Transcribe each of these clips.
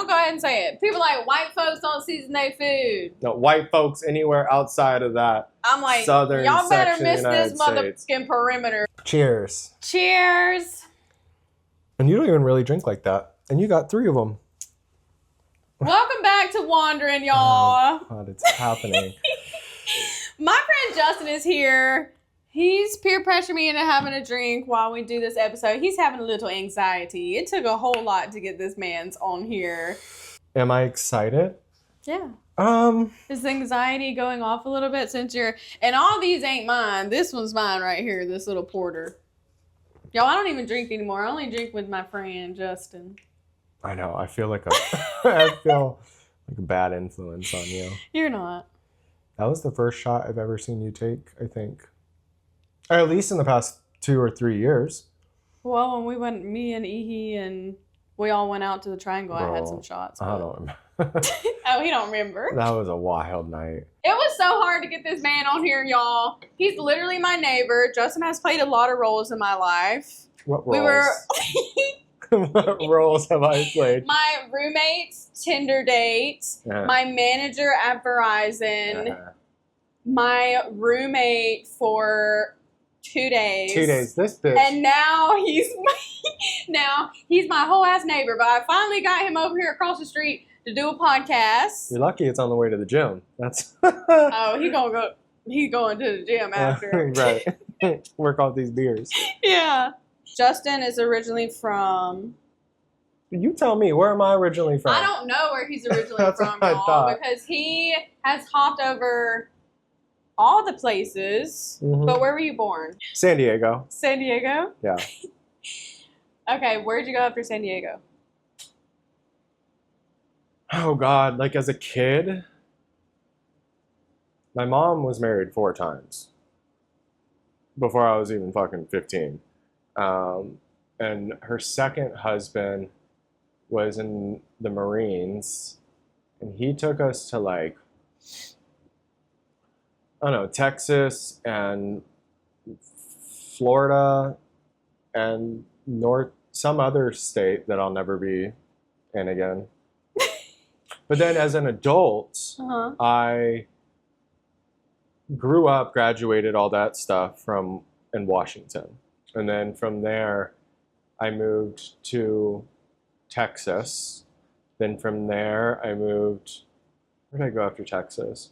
Don't go ahead and say it. People like white folks don't season their food. No, white folks anywhere outside of that. I'm like, Southern y'all better section miss of the this United motherfucking perimeter. Cheers. Cheers. And you don't even really drink like that. And you got 3 of them. Welcome back to Wandering, y'all. Oh, God, it's happening. My friend Justin is here. He's peer pressured me into having a drink while we do this episode. He's having a little anxiety. It took a whole lot to get this man's on here. Am I excited? Yeah. Is anxiety going off a little bit since you're... And all these ain't mine. This one's mine right here, this little porter. Y'all, I don't even drink anymore. I only drink with my friend Justin. I know. I feel like I feel like a bad influence on you. You're not. That was the first shot I've ever seen you take, I think. Or at least in the past 2 or 3 years. Well, when we went, me and Ihi and we all went out to the Triangle, I had some shots. I don't remember. Oh, he don't remember. That was a wild night. It was so hard to get this man on here, y'all. He's literally my neighbor. Justin has played a lot of roles in my life. What roles? What roles have I played? My roommate's Tinder date, my manager at Verizon, my roommate for 2 days. 2 days, this bitch. And now he's my whole ass neighbor. But I finally got him over here across the street to do a podcast. You're lucky it's on the way to the gym. That's oh, he's going to the gym after. Right. Work off these beers. Yeah. Justin is originally from... You tell me, where am I originally from? I don't know where he's originally That's from, what I y'all, thought. because he has hopped over all the places. Mm-hmm. But where were you born? San Diego. San Diego? Yeah. Okay, where'd you go after San Diego? Oh, God. Like, as a kid, my mom was married 4 times before I was even fucking 15. And her second husband was in the Marines, and he took us to, like, I don't know, Texas and Florida and some other state that I'll never be in again. But then as an adult, I grew up, graduated, all that stuff in Washington. And then from there, I moved to Texas. Then from there, I moved... Where did I go after Texas?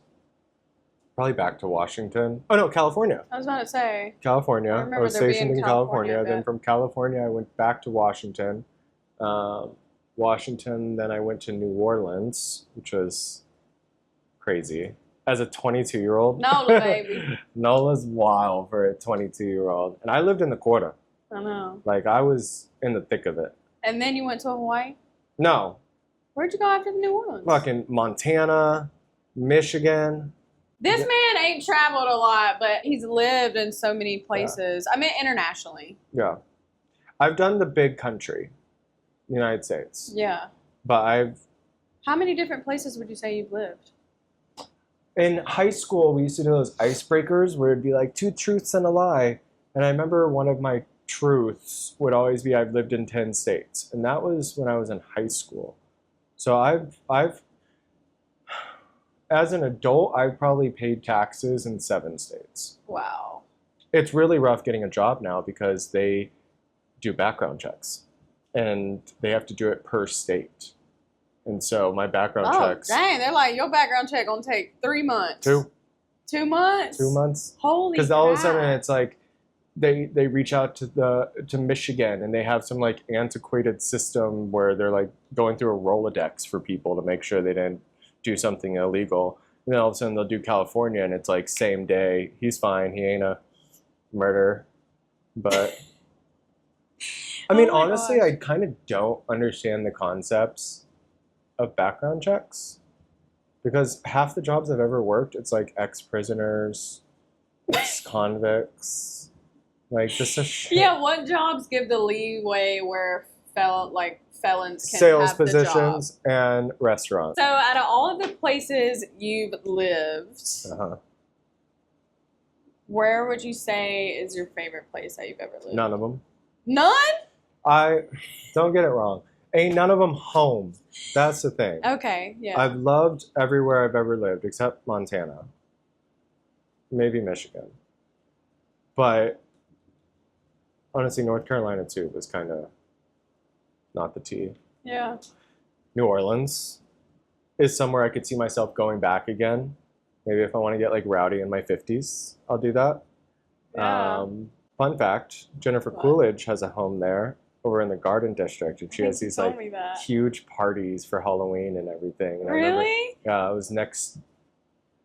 Probably back to Washington. Oh, no, California. I was about to say. California. I was stationed in California. Then from California, I went back to Washington. Washington, then I went to New Orleans, which was crazy. As a 22-year-old. Nola, baby. Nola's wild for a 22-year-old. And I lived in the quarter. I know. Like, I was in the thick of it. And then you went to Hawaii? No. Where'd you go after the New Orleans? Fucking Montana, Michigan. This man ain't traveled a lot, but he's lived in so many places. Yeah. I mean, internationally. Yeah. I've done the big country, the United States. Yeah. But How many different places would you say you've lived? In high school, we used to do those icebreakers where it'd be like 2 truths and a lie. And I remember one of my truths would always be I've lived in 10 states. And that was when I was in high school. So I've as an adult, I've probably paid taxes in 7 states. Wow. It's really rough getting a job now because they do background checks. And they have to do it per state. And so my background checks... Dang, they're like, your background check gonna take 3 months. 2. 2 months? 2 months. Holy Because all of a sudden it's like, they reach out to Michigan and they have some like antiquated system where they're like going through a Rolodex for people to make sure they didn't do something illegal. And then all of a sudden they'll do California and it's like same day. He's fine. He ain't a murderer. But I mean, honestly, gosh. I kind of don't understand the concepts of background checks because half the jobs I've ever worked, it's like ex-prisoners, ex-convicts. Like, this is shit. Yeah, what jobs give the leeway where felons can sales have the positions job? And restaurants. So, out of all of the places you've lived, where would you say is your favorite place that you've ever lived? None of them. None? Don't get it wrong. Ain't none of them home. That's the thing. Okay, yeah. I've loved everywhere I've ever lived except Montana. Maybe Michigan. But honestly, North Carolina too was kind of not the tea. Yeah. New Orleans is somewhere I could see myself going back again. Maybe if I want to get like rowdy in my 50s, I'll do that. Yeah. Fun fact, Jennifer Coolidge has a home there over in the Garden District, and she has these like huge parties for Halloween and everything. And really? Yeah, it was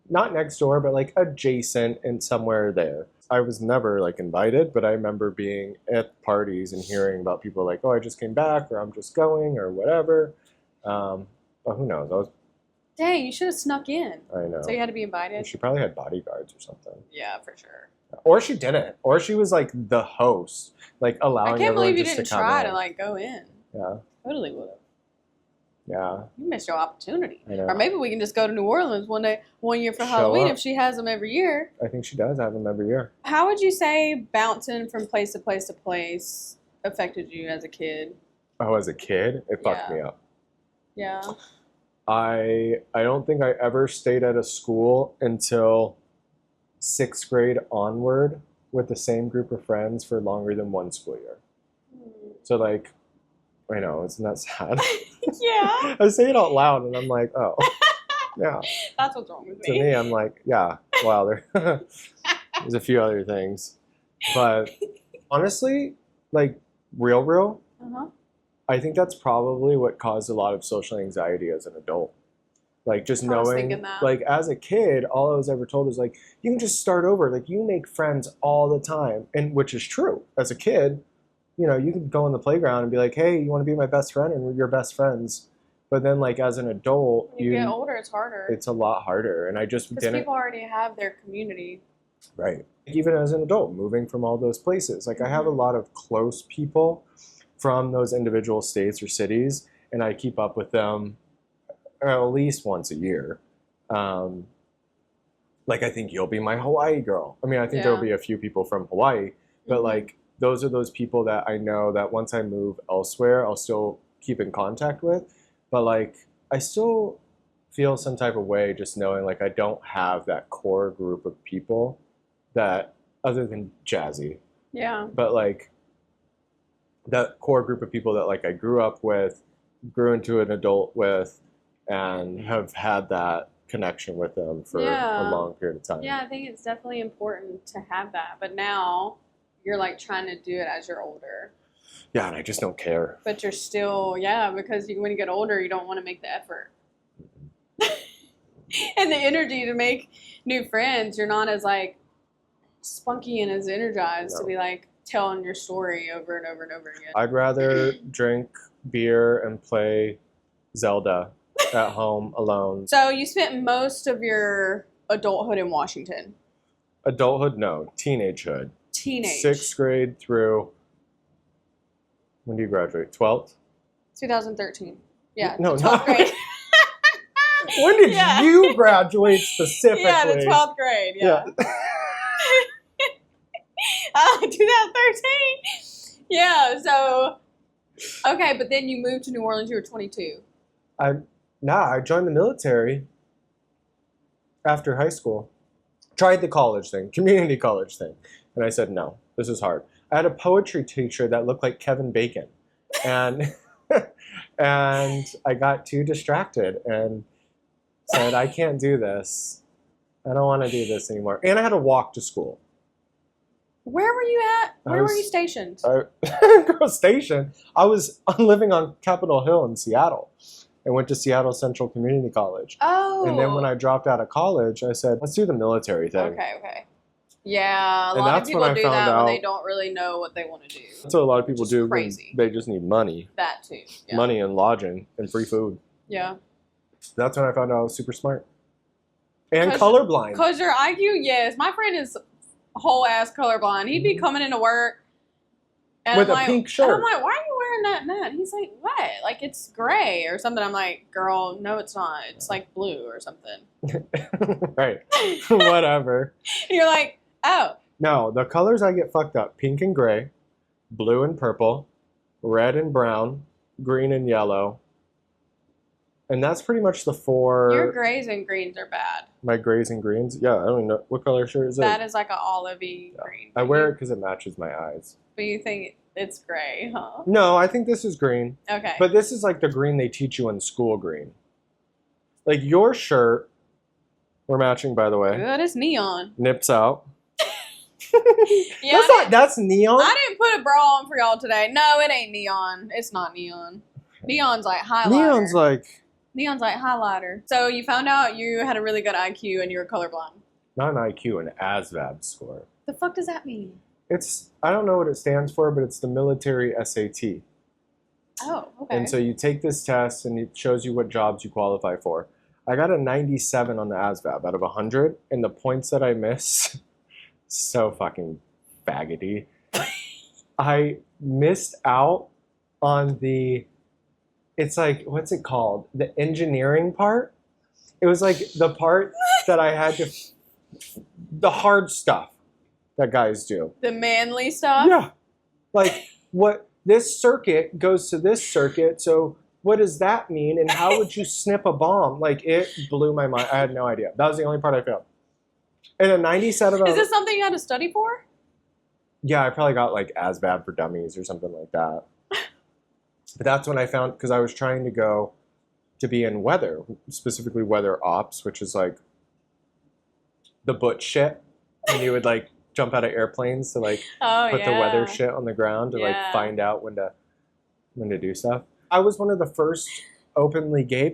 not next door, but like adjacent and somewhere there. I was never like invited, but I remember being at parties and hearing about people like, oh, I just came back, or I'm just going, or whatever. Well, who knows? Dang, you should have snuck in. I know. So you had to be invited? She probably had bodyguards or something. Yeah, for sure. Or she didn't. Or she was like the host, like allowing everyone just to come in. I can't believe you didn't try to like go in. Yeah. Totally would have. Yeah. You missed your opportunity. I know. Or maybe we can just go to New Orleans one year for Halloween if she has them every year. I think she does have them every year. How would you say bouncing from place to place to place affected you as a kid? Oh, as a kid? It fucked me up. Yeah. I don't think I ever stayed at a school until 6th grade onward with the same group of friends for longer than one school year. So like, I know, isn't that sad? Yeah. I say it out loud and I'm like, oh, yeah. That's what's wrong with me. To me, I'm like, yeah, wow, there's a few other things. But honestly, like real, I think that's probably what caused a lot of social anxiety as an adult. Like just knowing, like as a kid, all I was ever told is like, you can just start over. Like you make friends all the time. And which is true. As a kid, you know, you can go on the playground and be like, hey, you want to be my best friend? And we're your best friends. But then like as an adult, when you get older, it's harder. It's a lot harder. And I just didn't. Because people already have their community. Right. Even as an adult, moving from all those places. Like I have a lot of close people from those individual states or cities, and I keep up with them at least once a year. Like I think you'll be my Hawaii girl. I mean, I think there'll be a few people from Hawaii, but like those are those people that I know that once I move elsewhere, I'll still keep in contact with. But like I still feel some type of way just knowing like I don't have that core group of people that other than Jazzy. Yeah. But like that core group of people that like I grew up with, grew into an adult with, and have had that connection with them for a long period of time. Yeah, I think it's definitely important to have that. But now you're like trying to do it as you're older. Yeah, and I just don't care. But you're still, because when you get older, you don't want to make the effort. And the energy to make new friends, you're not as like spunky and as energized to be like telling your story over and over and over again. I'd rather drink beer and play Zelda at home alone. So you spent most of your adulthood in Washington? Adulthood, no. Teenagehood. Teenage. 6th grade through, when do you graduate? 12th? 2013. Yeah, no, 12th grade. When did you graduate specifically? Yeah, the 12th grade, yeah. 2013. Yeah, so, okay, but then you moved to New Orleans, you were 22. I joined the military after high school. Tried the college thing, community college thing. And I said, no, this is hard. I had a poetry teacher that looked like Kevin Bacon. And and I got too distracted and said, I can't do this. I don't want to do this anymore. And I had to walk to school. Where were you at? Where were you stationed? Stationed? I was living on Capitol Hill in Seattle. I went to Seattle Central Community College. Oh. And then when I dropped out of college, I said, let's do the military thing. Okay. Yeah, a lot of people do that when they don't really know what they want to do. That's what a lot of people do. Crazy. They just need money. That too. Yeah. Money and lodging and free food. Yeah. That's when I found out I was super smart. And colorblind. Because your IQ, yes. My friend is whole ass colorblind. He'd be coming into work and with a pink shirt. And I'm like, why are you wearing that net? He's like, what? Like it's gray or something. I'm like, girl, no, it's not. It's like blue or something. Right. Whatever. And you're like, oh. No, the colors I get fucked up. Pink and gray, blue and purple, red and brown, green, and yellow. And that's pretty much the 4. Your grays and greens are bad. My grays and greens? Yeah, I don't even know. What color shirt is it? That is like an olivey green. I wear it because it matches my eyes. But you think it's gray, huh? No, I think this is green. Okay. But this is like the green they teach you in school green. Like your shirt, we're matching, by the way. Good, it's neon. Nips out. Yeah, That's neon? I didn't put a bra on for y'all today. No, it ain't neon. It's not neon. Neon's like highlighter. Neon's like highlighter. So you found out you had a really good IQ and you were colorblind. Not an IQ, an ASVAB score. The fuck does that mean? I don't know what it stands for, but it's the military SAT. Oh, okay. And so you take this test and it shows you what jobs you qualify for. I got a 97 on the ASVAB out of 100, and the points that I missed, so fucking faggoty. I missed out on it's like, what's it called? The engineering part. It was like the part that I had the hard stuff that guys do. The manly stuff? Yeah. Like, what, this circuit goes to this circuit, so what does that mean? And how would you snip a bomb? Like, it blew my mind. I had no idea. That was the only part I failed. And a 97 Is this something you had to study for? Yeah, I probably got like ASVAB for dummies or something like that. But that's when I found, because I was trying to go to be in weather, specifically weather ops, which is like the butch shit. And you would like jump out of airplanes to like put the weather shit on the ground to like find out when to do stuff. I was one of the first openly gay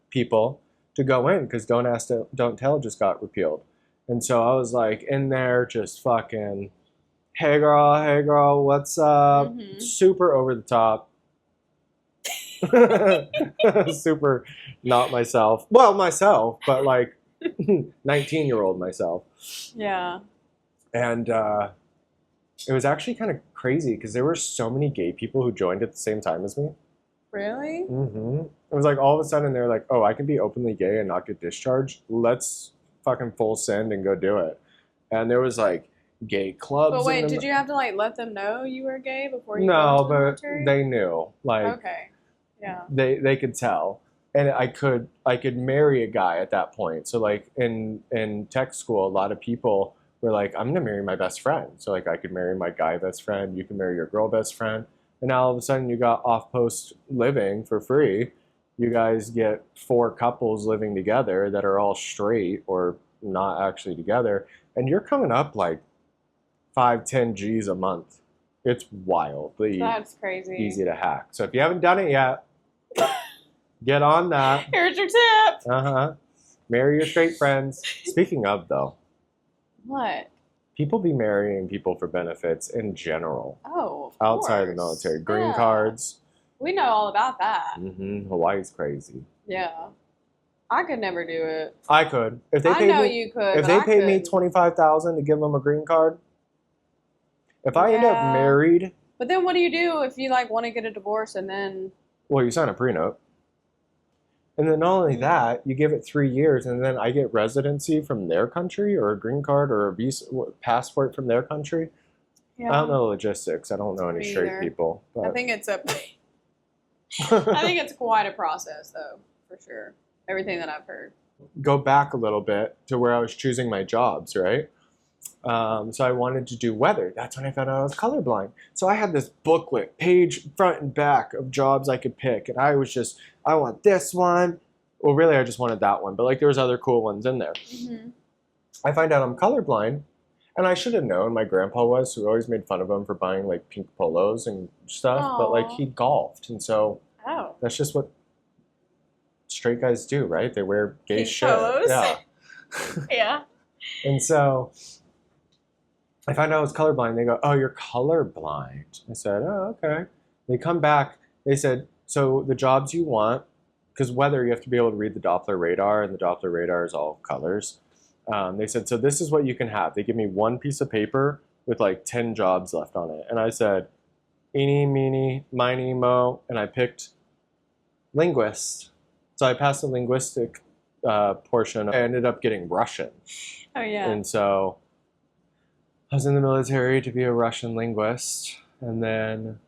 people to go in because Don't Ask, Don't Tell just got repealed. And so I was like in there just fucking, hey girl, what's up? Mm-hmm. Super over the top. Super not myself. Well, myself, but like 19-year-old myself. Yeah. And it was actually kind of crazy because there were so many gay people who joined at the same time as me. Really? Mm-hmm. It was like all of a sudden they're like, oh, I can be openly gay and not get discharged. Let's fucking full send and go do it. And there was like gay clubs. But wait, did you have to like let them know you were gay before you No, went to the but military? they knew. Like, okay. Yeah. They could tell. And I could marry a guy at that point. So like in tech school, a lot of people were like, I'm gonna marry my best friend. So like I could marry my guy best friend, you can marry your girl best friend. And now all of a sudden you got off-post living for free. You guys get 4 couples living together that are all straight or not actually together. And you're coming up like 5-10 G's a month. It's wildly That's crazy. Easy to hack. So if you haven't done it yet, get on that. Here's your tip. Uh-huh. Marry your straight friends. Speaking of, though. What? People be marrying people for benefits in general. Oh, of outside course. of the military. Green cards. We know all about that. Mm-hmm. Hawaii's crazy. Yeah. I could never do it. I could. If they I paid know me, you could. If they paid me could. $25,000 to give them a green card, if I end up married. But then what do you do if you like want to get a divorce and then? Well, you sign a prenup. And then not only that, you give it 3 years, and then I get residency from their country, or a green card, or a visa, passport from their country. Yeah. I don't know the logistics. I don't know any straight people. But. I think it's I think it's quite a process, though, for sure. Everything that I've heard. Go back a little bit to where I was choosing my jobs, right? So I wanted to do weather. That's when I found out I was colorblind. So I had this booklet, page front and back of jobs I could pick. And I want this one. Well, really, I just wanted that one. But like there was other cool ones in there. Mm-hmm. I find out I'm colorblind. And I should have known my grandpa was, so we always made fun of him for buying like pink polos and stuff. Aww. But like he golfed. And so that's just what straight guys do, right? They wear gay pink shit. Polos. Yeah. Yeah. And so I find out I was colorblind. They go, oh, you're colorblind. I said, oh, okay. They come back. They said, so the jobs you want, because weather, you have to be able to read the Doppler radar, and the Doppler radar is all colors. They said, so this is what you can have. They give me one piece of paper with like 10 jobs left on it. And I said, eeny, meeny, miny, mo, and I picked linguist. So I passed the linguistic portion. I ended up getting Russian. Oh, yeah. And so I was in the military to be a Russian linguist. And then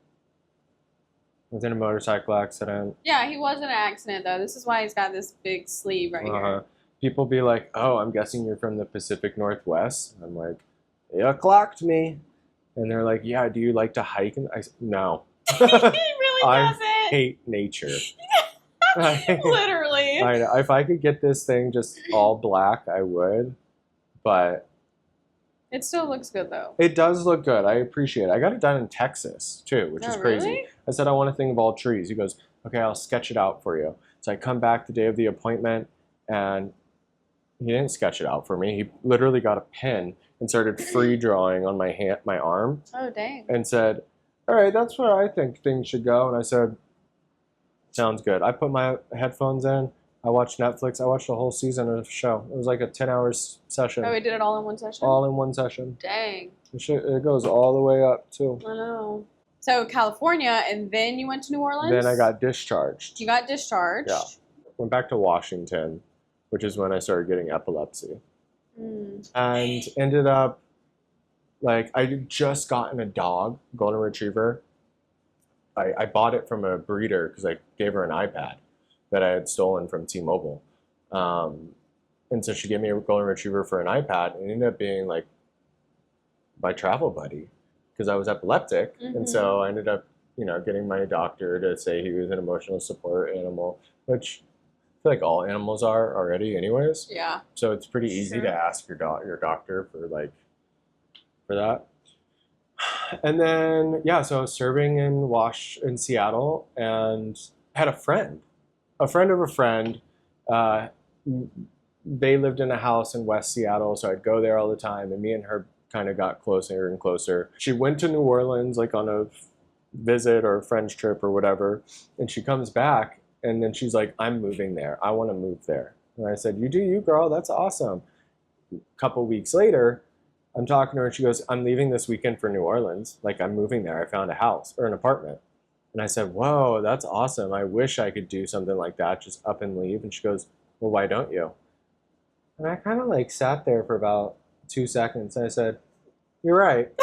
Was in a motorcycle accident. Yeah, he was in an accident though. This is why he's got this big sleeve right here. People be like, "Oh, I'm guessing you're from the Pacific Northwest." I'm like, "You clocked me," and they're like, "Yeah, do you like to hike?" And no. He really doesn't. I hate nature. Literally. I know. If I could get this thing just all black, I would, but it still looks good though. It does look good. I appreciate it. I got it done in Texas too, which is crazy. Really? I said I want a thing of all trees. He goes, "Okay, I'll sketch it out for you." So I come back the day of the appointment, and he didn't sketch it out for me. He literally got a pen and started free drawing on my hand, my arm. Oh dang! And said, "All right, that's where I think things should go." And I said, "Sounds good." I put my headphones in. I watched Netflix. I watched the whole season of the show. It was like a 10-hour session. Oh, we did it all in one session? All in one session. Dang. It goes all the way up, too. I know. So, California, and then you went to New Orleans? Then I got discharged. You got discharged? Yeah. Went back to Washington, which is when I started getting epilepsy. And ended up, like, I had just gotten a dog, golden retriever. I bought it from a breeder because I gave her an iPad that I had stolen from T-Mobile. And so she gave me a golden retriever for an iPad, and it ended up being like my travel buddy because I was epileptic. And so I ended up, getting my doctor to say he was an emotional support animal, which I feel like all animals are already anyways. Yeah. So it's pretty easy to ask your doctor for that. And then, so I was serving in Seattle, and had a friend of a friend. They lived in a house in West Seattle, so I'd go there all the time, and me and her kind of got closer and closer. She went to New Orleans, like on a visit or a friend's trip or whatever, and she comes back, and then she's like, "I'm moving there. I want to move there." And I said, "You do you, girl. That's awesome." A couple weeks later, I'm talking to her, and she goes, "I'm leaving this weekend for New Orleans. Like, I'm moving there. I found a house or an apartment." And I said, "Whoa, that's awesome. I wish I could do something like that, just up and leave." And she goes, "Well, why don't you?" And I kind of like sat there for about 2 seconds. And I said, "You're right.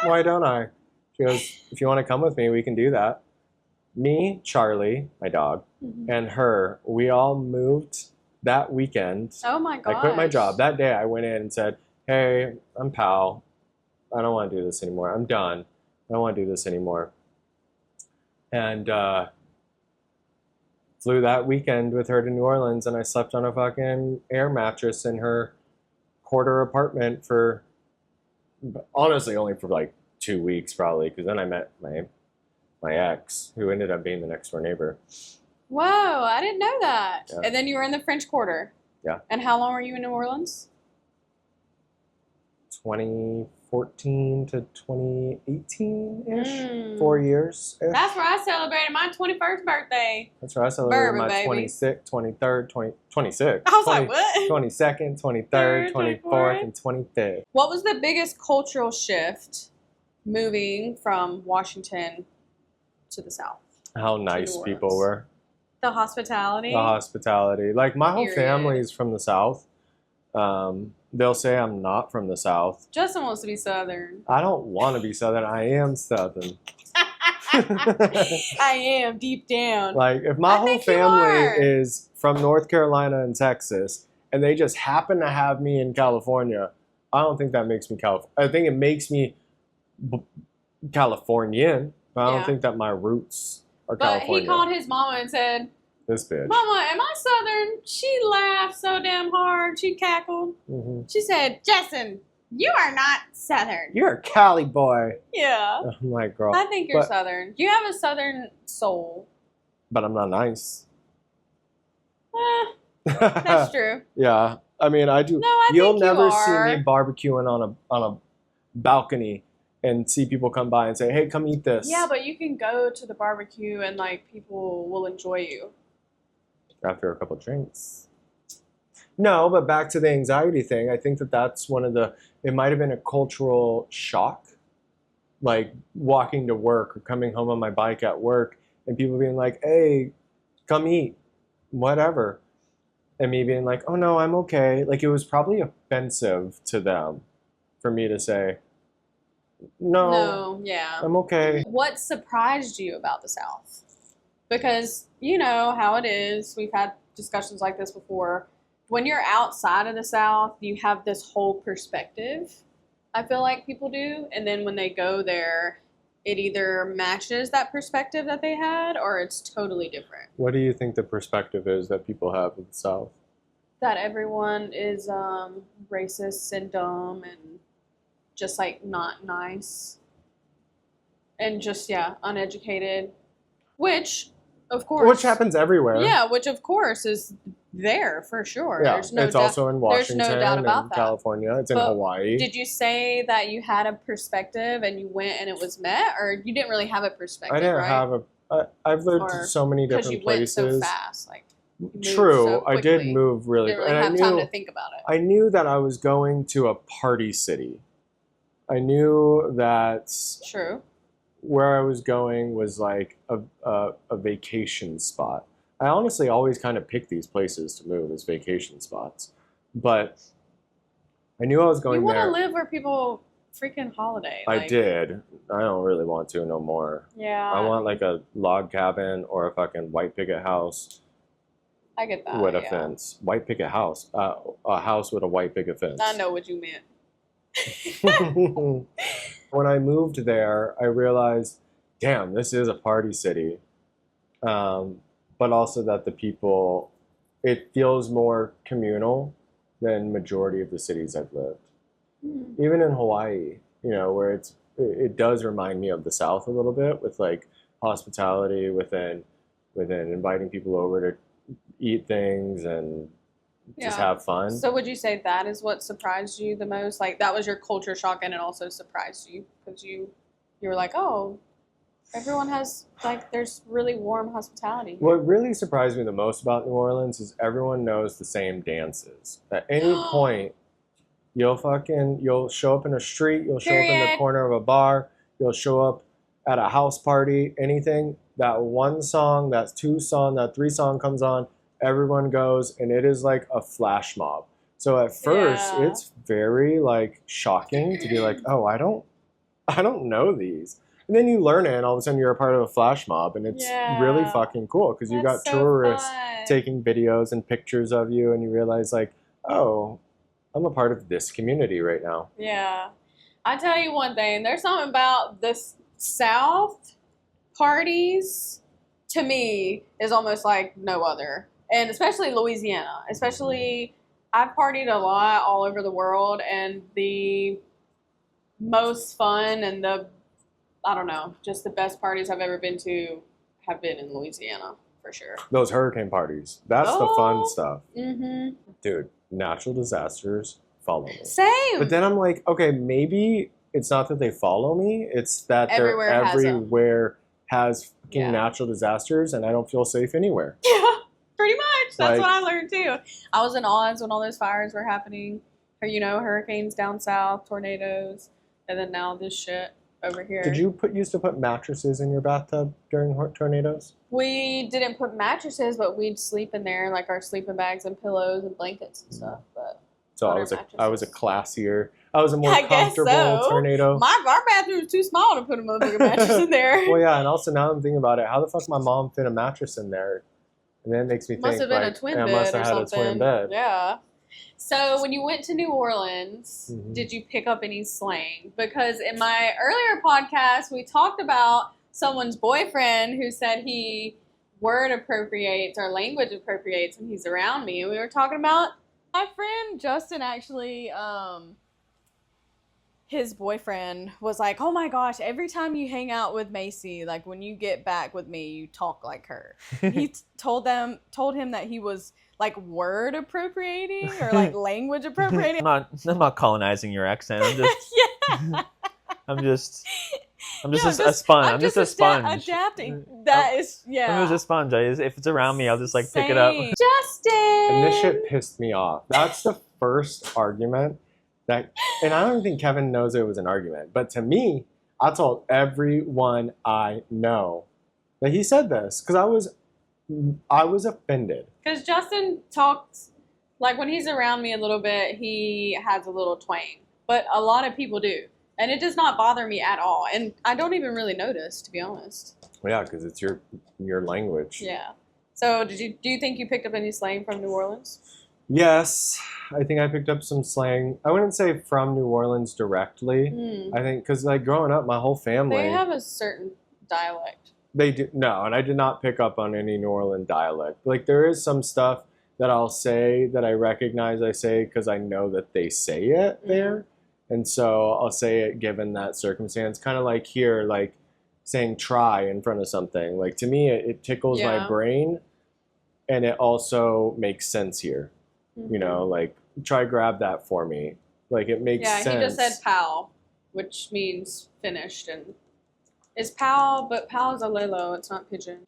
Why don't I?" She goes, "If you want to come with me, we can do that." Me, Charlie, my dog, and her, we all moved that weekend. Oh my gosh. I quit my job. That day I went in and said, "Hey, I'm Pal. I don't want to do this anymore. I'm done. I don't want to do this anymore." And flew that weekend with her to New Orleans, and I slept on a fucking air mattress in her quarter apartment for, honestly, only for like 2 weeks probably, because then I met my ex, who ended up being the next door neighbor. Whoa, I didn't know that. Yeah. And then you were in the French Quarter. Yeah. And how long were you in New Orleans? 2014 to 2018-ish. 4 years. That's where I celebrated my 21st birthday. That's where I celebrated my 26th, 23rd, 26th. I was like, what? 22nd, 23rd, 24th, and 25th. What was the biggest cultural shift moving from Washington to the South? How nice people were. The hospitality? The hospitality. Like, my whole family is from the South. They'll say I'm not from the South. Justin wants to be Southern. I don't want to be Southern. I am Southern. I am, deep down. Like, if my whole family is from North Carolina and Texas, and they just happen to have me in California, I don't think that makes me I think it makes me Californian, but I don't think that my roots are California. But he called his mama and said, "This bitch. Mama, am I Southern?" She laughed so damn hard. She cackled. She said, "Justin, you are not Southern. You're a Cali boy." Yeah. I'm like, girl. I think you're Southern. You have a Southern soul. But I'm not nice. That's true. Yeah. I mean, I do. No, You'll never see me barbecuing on a balcony and see people come by and say, "Hey, come eat this." Yeah, but you can go to the barbecue and, like, people will enjoy you. After a couple drinks. No, but back to the anxiety thing. I think that's one of it might have been a cultural shock. Like, walking to work or coming home on my bike at work and people being like, "Hey, come eat," whatever. And me being like, "Oh no, I'm okay." Like, it was probably offensive to them for me to say, No, yeah. I'm okay. What surprised you about the South? Because you know how it is. We've had discussions like this before. When you're outside of the South, you have this whole perspective. I feel like people do. And then when they go there, it either matches that perspective that they had or it's totally different. What do you think the perspective is that people have of the South? That everyone is racist and dumb and just like not nice. And just, yeah, uneducated. Which, of course. Which happens everywhere. Yeah, which of course is there for sure. Yeah, There's no it's also in Washington, there's no doubt about and that. California. It's in Hawaii. Did you say that you had a perspective and you went and it was met, or you didn't really have a perspective? I didn't right? have a. I've lived in so many different places. Because you went so fast, like. True, so I did move really. Didn't really have time to think about it. I knew that I was going to a party city. I knew that. True. Where I was going was like a vacation spot. I honestly always kind of pick these places to move as vacation spots, but I knew I was going there. You want to live where people freaking holiday. I did. I don't really want to no more. Yeah. I want like a log cabin or a fucking white picket house. I get that. With a fence. White picket house. A house with a white picket fence. I know what you meant. When I moved there, I realized, damn, this is a party city. But also that the people, it feels more communal than majority of the cities I've lived. Even in Hawaii, you know, where it does remind me of the South a little bit with like hospitality within inviting people over to eat things and just have fun. So would you say that is what surprised you the most? Like that was your culture shock and it also surprised you because you were like, oh, everyone has like there's really warm hospitality here. What really surprised me the most about New Orleans is everyone knows the same dances. At any point, you'll show up in a street, you'll show up in the corner of a bar, you'll show up at a house party, anything, that one song, that two song, that three song comes on, everyone goes, and it is like a flash mob. So at first, it's very like shocking to be like, oh, I don't know these. And then you learn it, and all of a sudden you're a part of a flash mob, and it's really fucking cool because you got tourists taking videos and pictures of you, and you realize like, oh, I'm a part of this community right now. Yeah. I tell you one thing, there's something about this South parties, to me, is almost like no other. And especially Louisiana. Especially, I've partied a lot all over the world, and the most fun and just the best parties I've ever been to have been in Louisiana, for sure. Those hurricane parties. That's the fun stuff. Mm-hmm. Dude, natural disasters follow me. Same. But then I'm like, okay, maybe it's not that they follow me. It's that everywhere has fucking natural disasters, and I don't feel safe anywhere. Yeah, pretty much. That's what I learned, too. I was in Oz when all those fires were happening. Or, you know, hurricanes down south, tornadoes, and then now this shit over here. Did you used to put mattresses in your bathtub during tornadoes? We didn't put mattresses, but we'd sleep in there, like our sleeping bags and pillows and blankets and stuff. But so I was a classier. I was a more comfortable tornado. Our bathroom was too small to put a motherfucking mattress in there. Well, yeah, and also now I'm thinking about it. How the fuck my mom fit a mattress in there? And then it makes me think must have been a twin bed. Must have had a twin bed. Yeah. So when you went to New Orleans, did you pick up any slang? Because in my earlier podcast, we talked about someone's boyfriend who said he word appropriates or language appropriates when he's around me. And we were talking about my friend Justin actually, his boyfriend was like, oh my gosh, every time you hang out with Macy, like when you get back with me, you talk like her. He told him that he was like word appropriating or like language appropriating. I'm not colonizing your accent. I'm just a sponge. I'm just a sponge. Adapting. That is, yeah. I'm just a sponge. If it's around me, I'll just like pick it up. Justin! And this shit pissed me off. That's the first argument and I don't even think Kevin knows it was an argument, but to me, I told everyone I know that he said this because I was offended. Because Justin talks, like when he's around me a little bit, he has a little twang. But a lot of people do. And it does not bother me at all. And I don't even really notice, to be honest. Yeah, because it's your language. Yeah. So do you think you picked up any slang from New Orleans? Yes, I think I picked up some slang. I wouldn't say from New Orleans directly. I think because like growing up, my whole family. They have a certain dialect. They do no, and I did not pick up on any New Orleans dialect. Like there is some stuff that I'll say that I recognize. I say because I know that they say it there, and so I'll say it given that circumstance. Kind of like here, like saying "try" in front of something. Like to me, it tickles my brain, and it also makes sense here. You know, like try grab that for me. Like it makes sense. Yeah, he just said "pal," which means finished, and is pal, but pal is a lilo. It's not pigeon.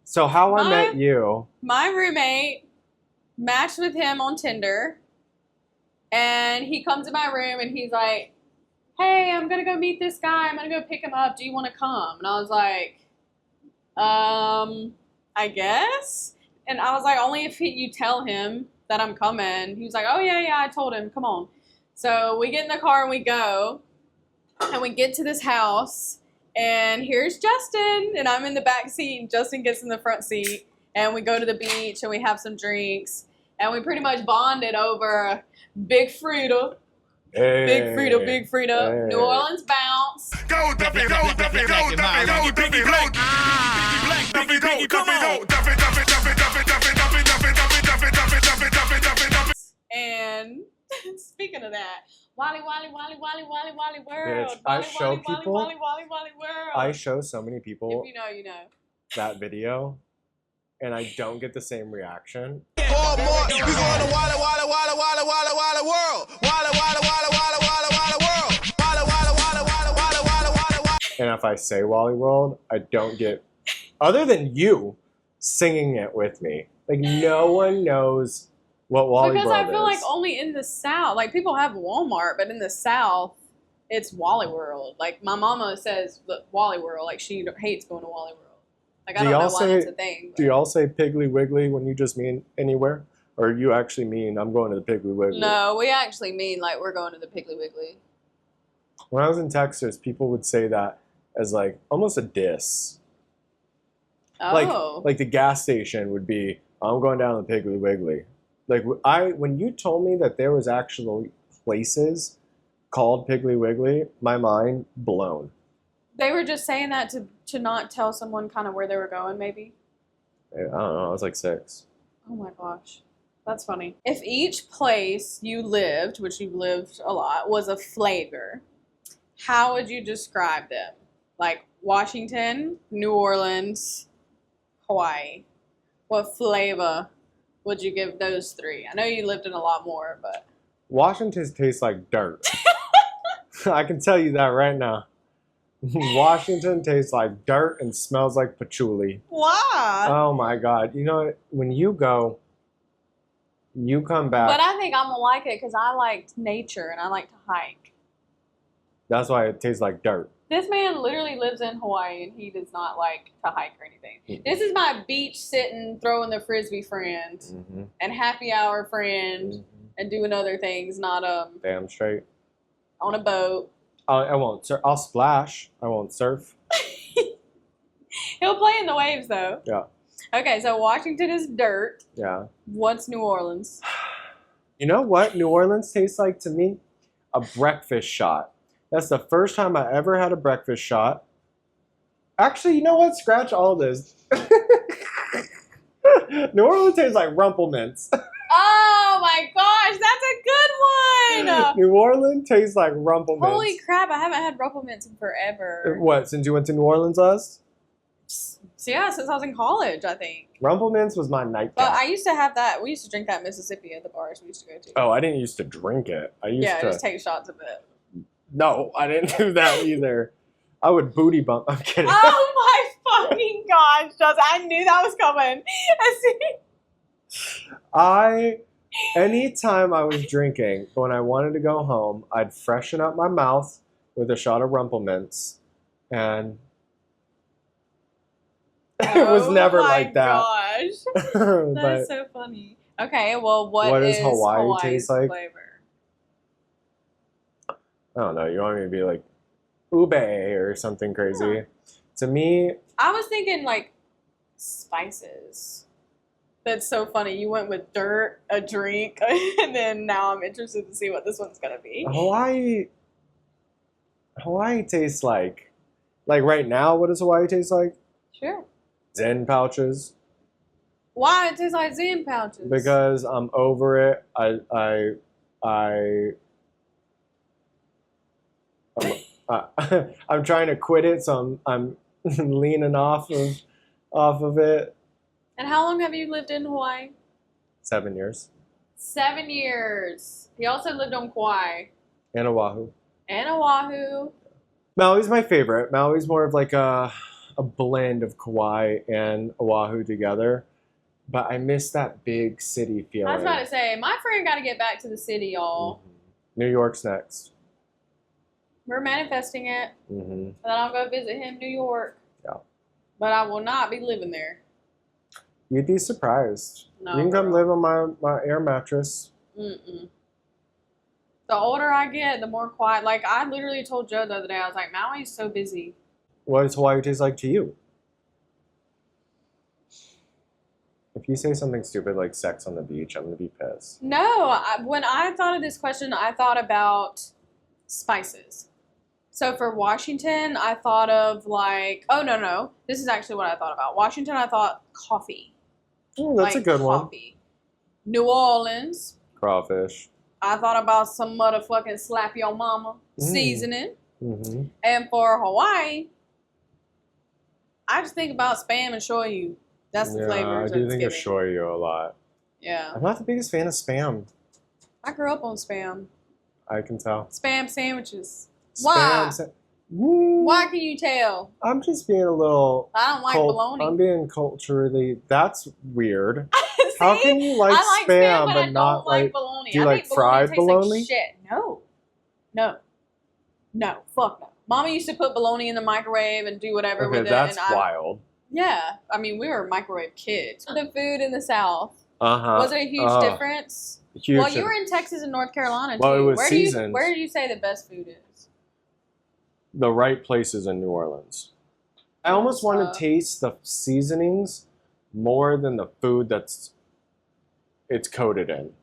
So how I met you? My roommate matched with him on Tinder, and he comes in my room and he's like, "Hey, I'm gonna go meet this guy. I'm gonna go pick him up. Do you want to come?" And I was like, I guess. And I was like, only if you tell him that I'm coming. He was like, "Oh yeah, I told him. Come on." So we get in the car and we go, and we get to this house, and here's Justin, and I'm in the back seat, and Justin gets in the front seat, and we go to the beach and we have some drinks, and we pretty much bonded over Big Frida. Hey, Big Frida, Big Frida. Hey. New Orleans bounce. Go, Duffy, go, Duffy, go, Duffy, go, Duffy, go. Duffy, go, Duffy, go. Duffy, Duffy, Duffy, Duffy, Duffy, Duffy, Duffy, Duffy, Duffy, Duffy, Duffy, Duffy, Duffy, Duffy. And speaking of that, Wally World. Bitch, I show people. Wally World. I show so many people If you know, you know. that video, and I don't get the same reaction. More, we going to Wally World. Wally World. And if I say Wally World, I don't get, other than you singing it with me. Like no one knows what Wally because World is. I feel like only in the South, like people have Walmart, but in the South, it's Wally World. Like my mama says Wally World, like she hates going to Wally World. Like I don't know why that's a thing. Do y'all say Piggly Wiggly when you just mean anywhere? Or you actually mean I'm going to the Piggly Wiggly? No, we actually mean like we're going to the Piggly Wiggly. When I was in Texas, people would say that as like almost a diss. Oh. Like the gas station would be, I'm going down to the Piggly Wiggly. Like when you told me that there was actually places called Piggly Wiggly, my mind blown. They were just saying that to not tell someone kind of where they were going, maybe. I don't know. I was like 6. Oh my gosh. That's funny. If each place you lived, which you've lived a lot, was a flavor, how would you describe them? Like Washington, New Orleans, Hawaii. What flavor would you give those 3? I know you lived in a lot more, but... Washington tastes like dirt. I can tell you that right now. Washington tastes like dirt and smells like patchouli. Why? Oh my God. You know, when you go, you come back. But I think I'm going to like it because I like nature and I like to hike. That's why it tastes like dirt. This man literally lives in Hawaii and he does not like to hike or anything. This is my beach sitting, throwing the frisbee friend and happy hour friend and doing other things, not damn straight. On a boat. I won't. I'll splash. I won't surf. He'll play in the waves though. Yeah. Okay, so Washington is dirt. Yeah. What's New Orleans? You know what New Orleans tastes like to me? A breakfast shot. That's the first time I ever had a breakfast shot. Actually, you know what? Scratch all this. New Orleans tastes like Rumplemints. Oh my gosh, that's a good one! New Orleans tastes like Rumplemints. Holy crap, I haven't had Rumplemints in forever. What, since you went to New Orleans last? So yeah, since I was in college, I think. Rumplemints was my nightcap. But I used to have that. We used to drink that in Mississippi at the bars we used to go to. Oh, I didn't used to drink it. I used to... just take shots of it. No, I didn't do that either. I would booty bump. I'm kidding. Oh my fucking gosh, Justin. I knew that was coming. Anytime I was drinking, when I wanted to go home, I'd freshen up my mouth with a shot of Rumplemints. And it was never like that. Oh my gosh. That's so funny. Okay, well, what does is Hawaii Hawaii's taste like? flavor? I don't know. You want me to be like ube or something crazy. Huh. To me, I was thinking like spices. That's so funny. You went with dirt, a drink, and then now I'm interested to see what this one's gonna be. Hawaii tastes like right now. What does Hawaii taste like? Sure. Zen pouches. Why it tastes like Zen pouches? Because I'm over it. I'm trying to quit it, so I'm leaning off of it. And how long have you lived in Hawaii? 7 years. 7 years. He also lived on Kauai. And Oahu. And Oahu. Maui's my favorite. Maui's more of like a blend of Kauai and Oahu together. But I miss that big city feeling. I was about to say, my friend got to get back to the city, y'all. Mm-hmm. New York's next. We're manifesting it. Mm-hmm. That I'll go visit him in New York. Yeah. But I will not be living there. You'd be surprised. No, you can come girl. live on my air mattress. Mm-mm. The older I get, the more quiet. Like, I literally told Joe the other day, I was like, Maui's so busy. What does Hawaii taste like to you? If you say something stupid like sex on the beach, I'm going to be pissed. No, when I thought of this question, I thought about spices. So for Washington, I thought of like, oh, no. This is actually what I thought about. Washington, I thought coffee. Ooh, that's like a good coffee. New Orleans, Crawfish. I thought about some motherfucking slap your mama seasoning. Mm-hmm. And for Hawaii, I just think about Spam and shoyu. That's the flavor. I do think of shoyu a lot. Yeah. I'm not the biggest fan of Spam. I grew up on Spam. I can tell. Spam sandwiches. Why? Why can you tell? I'm just being a little... I don't like bologna. I'm being culturally... That's weird. See? How can you like I like Spam but but I not don't like bologna. Do you I like think fried tastes bologna? Like shit. No. Fuck no. Mama used to put bologna in the microwave and do whatever with it. That's wild. Yeah. I mean, we were microwave kids. The food in the South. Uh-huh. Was it a huge difference? Huge. Well, you were in Texas and North Carolina, too. Well, it was where seasoned. Where do you say the best food is? The right places in New Orleans. I almost want to taste the seasonings more than the food it's coated in.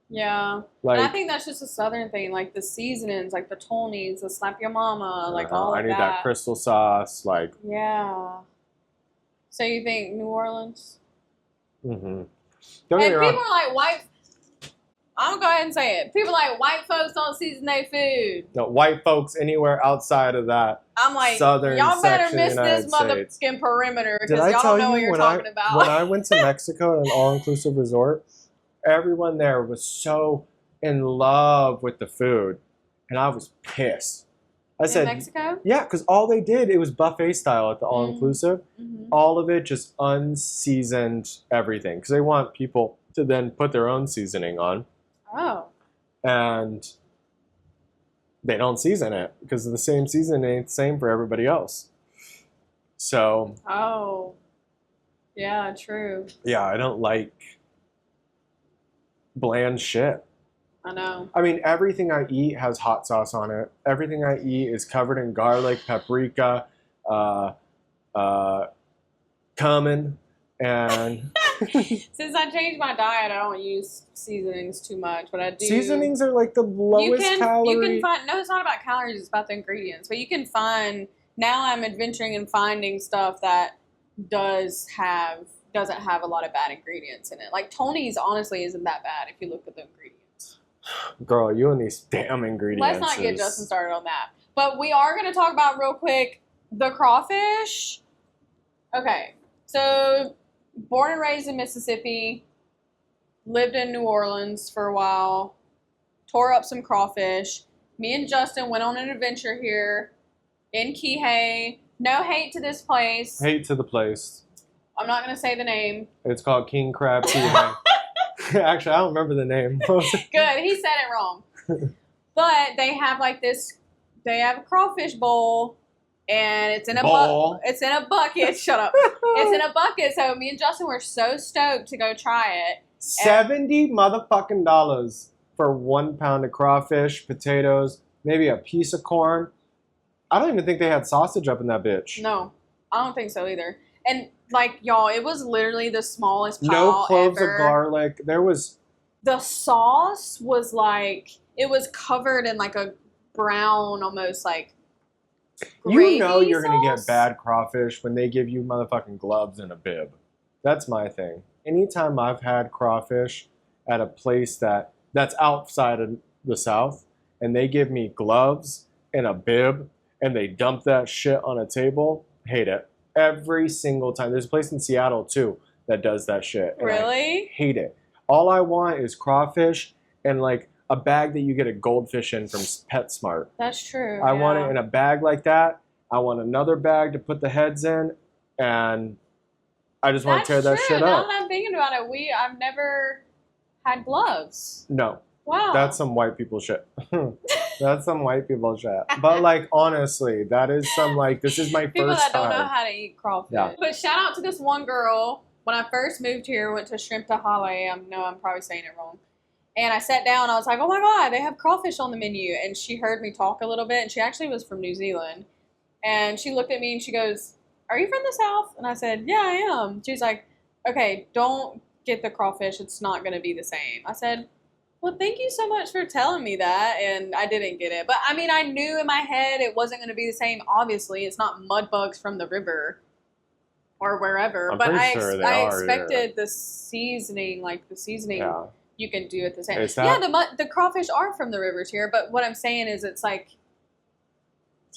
Yeah. Like, and I think that's just a Southern thing, like the seasonings, like the Tonys, the Slap Your Mama, like all of that. I need that crystal sauce, like. Yeah. So you think New Orleans? Mm-hmm. And people are like, white... I'm going to go ahead and say it. People are like, white folks don't season their food. No, white folks anywhere outside of that. I'm like, southern y'all better section miss of the this United motherfucking perimeter Did because I y'all tell don't know what you you're talking about. when I went to Mexico at an all-inclusive resort, everyone there was so in love with the food, and I was pissed. I said, Mexico? Yeah, because all they did, it was buffet style at the all-inclusive. Mm-hmm. All of it just unseasoned everything because they want people to then put their own seasoning on. Oh. And they don't season it because the same seasoning ain't the same for everybody else. So. Oh. Yeah, true. Yeah, I don't like bland shit. I know. I mean, everything I eat has hot sauce on it. Everything I eat is covered in garlic, paprika, cumin, and... Since I changed my diet, I don't use seasonings too much, but I do. Seasonings are like the lowest calorie. You can find, no, it's not about calories, it's about the ingredients. But you can find, now I'm adventuring in finding stuff that doesn't have a lot of bad ingredients in it. Like Tony's honestly isn't that bad if you look at the ingredients. Girl, you and these damn ingredients. Let's not get Justin started on that. But we are going to talk about real quick the crawfish. Okay, so born and raised in Mississippi, lived in New Orleans for a while, tore up some crawfish. Me and Justin went on an adventure here in Kihei. No hate to this place. Hate to the place. I'm not going to say the name. It's called King Crab Kihei. Actually, I don't remember the name. Good, he said it wrong. But they have like this, they have a crawfish bowl. And it's in a it's in a bucket. Shut up. It's in a bucket. So me and Justin were so stoked to go try it. $70 motherfucking dollars for 1 pound of crawfish, potatoes, maybe a piece of corn. I don't even think they had sausage up in that bitch. No, I don't think so either. And like y'all, it was literally the smallest pile No cloves ever. of garlic. There was. The sauce was like, it was covered in like a brown, almost like You know you're sauce. gonna get bad crawfish when they give you motherfucking gloves and a bib. That's my thing. Anytime I've had crawfish at a place that's outside of the South, and they give me gloves and a bib, and they dump that shit on a table, hate it. Every single time. There's a place in Seattle too that does that shit. And Really? I hate it. All I want is crawfish and like a bag that you get a goldfish in from PetSmart. That's true. I want it in a bag like that. I want another bag to put the heads in, and I just want to tear that shit Now up. that I'm thinking about it, I've never had gloves. No, Wow. that's some white people shit. That's some white people shit. But like honestly, that is some like this is my people first that don't know time. how to eat crawfish. Yeah. But shout out to this one girl. When I first moved here, went to Shrimp to Halle. I'm probably saying it wrong. And I sat down. I was like, oh my God, they have crawfish on the menu. And she heard me talk a little bit. And she actually was from New Zealand. And she looked at me and she goes, are you from the South? And I said, yeah, I am. She's like, okay, don't get the crawfish. It's not going to be the same. I said, well, thank you so much for telling me that. And I didn't get it. But I mean, I knew in my head it wasn't going to be the same. Obviously, it's not mud bugs from the river or wherever. I'm but pretty I sure they I are expected the seasoning, Yeah. you can do it the same. Is Yeah, that- the crawfish are from the rivers here. But what I'm saying is it's like,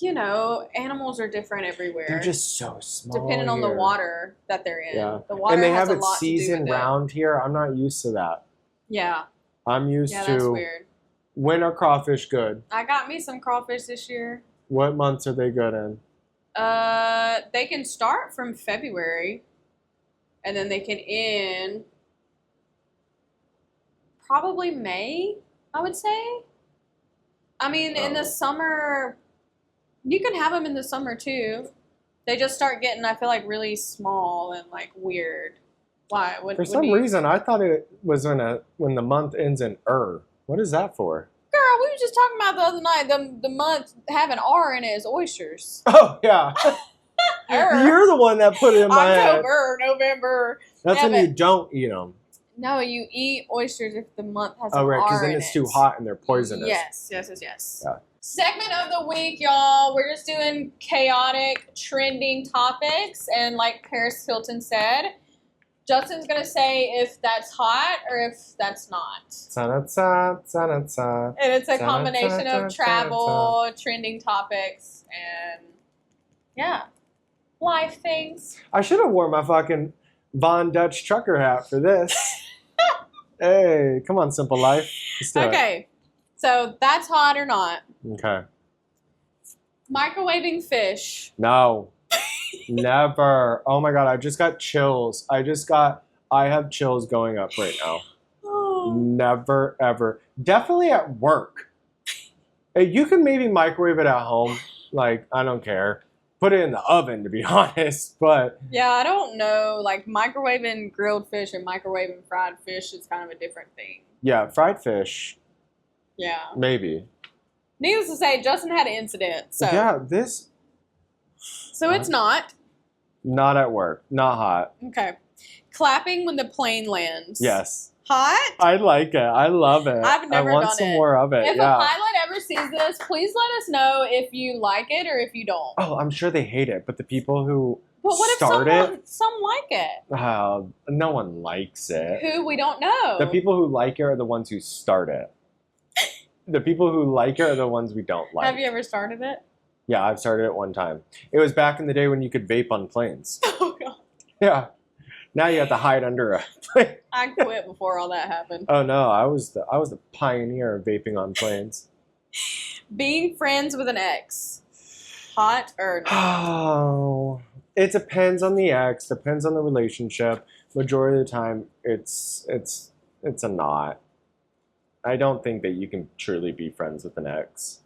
you know, animals are different everywhere. They're just so small. depending on the here. water that they're in. Yeah. The water And they has have a it lot to do seasoned with it. round here. I'm not used to that. Yeah. I'm used Yeah, that's to weird. when are crawfish good? I got me some crawfish this year. What months are they good in? They can start from February, and then they can end probably May, I would say. I mean, in the summer, you can have them in the summer too. They just start getting, I feel like, really small and like weird. Why? For some reason, I thought it was when the month ends in What is that for? Girl, we were just talking about the other night. The month having R in it is oysters. Oh yeah, Er. you're the one that put it in my head. October, November. That's Yeah, when you but- don't eat them. No, you eat oysters if the month has Oh an right, because R then in it's it. too hot and they're poisonous. Yes. Yeah. Segment of the week, y'all. We're just doing chaotic, trending topics. And like Paris Hilton said, Justin's going to say if that's hot or if that's not. Ta-da-ta, ta-da-ta. And it's a Ta-da-ta, combination ta-da-ta. of travel, trending topics, and yeah, life things. I should have worn my fucking Von Dutch trucker hat for this. Hey, come on, Simple Life. Let's do it. Okay, so that's hot or not. Okay. Microwaving fish. No. Never. Oh my god, I just got chills. I have chills going up right now. Oh. Never, ever. Definitely at work. Hey, you can maybe microwave it at home. Like, I don't care. Put it in the oven, to be honest. But Yeah, I don't know. Like microwaving grilled fish and microwaving fried fish is kind of a different thing. yeah, fried fish, Yeah. maybe. Needless to say, Justin had an incident. So Yeah, So it's not. not at work. Not hot. Okay. Clapping when the plane lands. Yes. Hot? I like it. I love it. I've never I want done some it. more of it. If yeah. a pilot ever sees this, please let us know if you like it or if you don't. Oh, I'm sure they hate it, but the people who But what if some like it? no one likes it. Who we don't know. The people who like it are the ones who start it. The people who like it are the ones we don't like. Have you ever started it? Yeah, I've started it one time. It was back in the day when you could vape on planes. Oh god. Yeah. Now you have to hide under a plane. I quit before all that happened. Oh no, I was the pioneer of vaping on planes. Being friends with an ex. Hot or not? Oh, it depends on the ex, depends on the relationship. Majority of the time, it's a not. I don't think that you can truly be friends with an ex.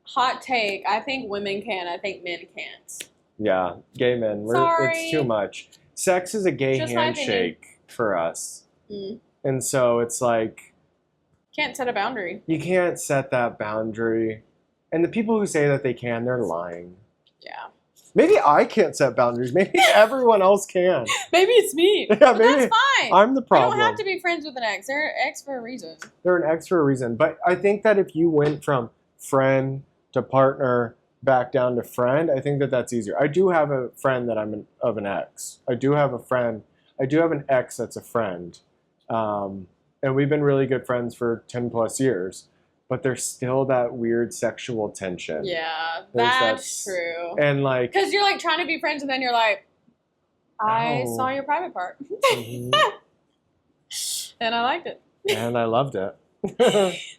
Hot take. I think women can. I think men can't. Yeah, gay men, Sorry. it's too much. Sex is a gay Just my opinion. handshake for us. Mm. And so it's like, Can't set a boundary. you can't set that boundary. And the people who say that they can, they're lying. Yeah. Maybe I can't set boundaries. Maybe everyone else can. Maybe it's me. Yeah, But maybe that's fine. I'm the You problem. don't have to be friends with an ex. They're an ex for a reason. They're an ex for a reason. But I think that if you went from friend to partner back down to friend, I think that that's easier. I do have a friend that of an ex. I do have an ex that's a friend. And we've been really good friends for 10 plus years. But there's still that weird sexual tension. Yeah, There's that's true. And like... Because you're like trying to be friends and then you're like, I Oh. saw your private part. Mhm. And I liked it. And I loved it.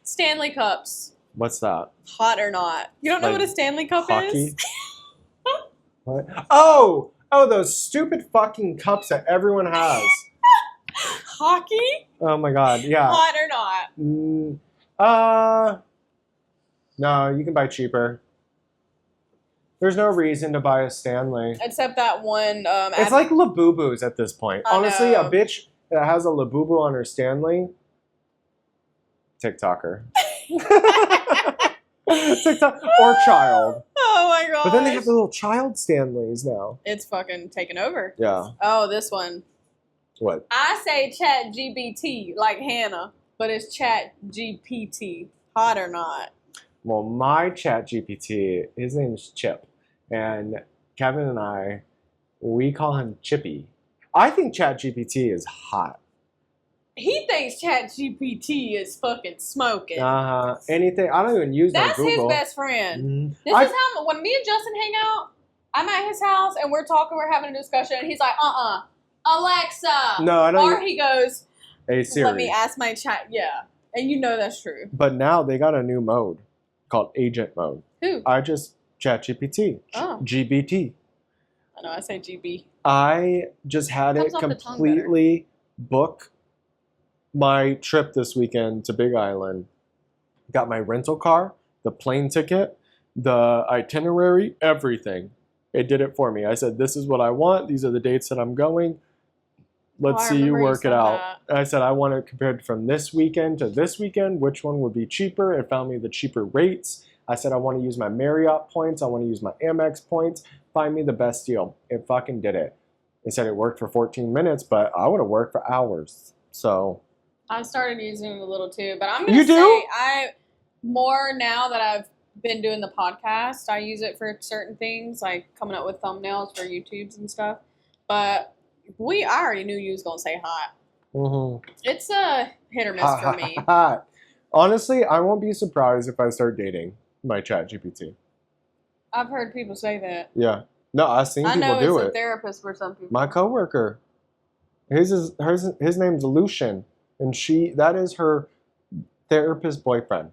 Stanley Cups. What's that? Hot or not. You don't know Like what a Stanley Cup Hockey? is? What? Oh, those stupid fucking cups that everyone has. Hockey? Oh my god, yeah. Hot or not? No, you can buy cheaper. There's no reason to buy a Stanley. Except that one. It's like Labubus at this point. I Honestly, know. a bitch that has a Labubu on her Stanley, TikToker. TikTok or child. Oh my god. But then they have the little child Stanleys now. It's fucking taken over. Yeah. Oh, this one. What? I say Chat GPT like Hannah, but it's Chat GPT. Hot or not? Well, my Chat GPT, his name's Chip. And Kevin and I, we call him Chippy. I think Chat GPT is hot. He thinks Chat GPT is fucking smoking. Anything. I don't even use no That's his Google. best friend. Mhm. This is how, when me and Justin hang out, I'm at his house and we're talking, we're having a discussion, and he's like, Alexa. No, I don't. Or he goes, Hey Siri. let me ask my chat. Yeah. And you know that's true. But now they got a new mode called agent mode. Who? I just Chat GPT. Oh. GBT. I know, I say GB. I just had it Comes off the tongue completely book my trip this weekend to Big Island. Got my rental car, the plane ticket, the itinerary, everything. It did it for me. I said, this is what I want. These are the dates that I'm going. Let's I see you remember you work it said out. that. And I said, I want it compared from this weekend to this weekend. Which one would be cheaper? It found me the cheaper rates. I said, I want to use my Marriott points. I want to use my Amex points. Find me the best deal. It fucking did it. They said it worked for 14 minutes, but I would have worked for hours. So. I started using it a little too, but I'm You going to do? say more now that I've been doing the podcast, I use it for certain things, like coming up with thumbnails for YouTubes and stuff. But I already knew you was going to say hot. Mm-hmm. It's a hit or miss for me. Honestly, I won't be surprised if I start dating my Chat GPT. I've heard people say that. Yeah. No, I've seen I people know do it's a it. therapist for some people. My coworker, his name's Lucian, and that is her therapist boyfriend.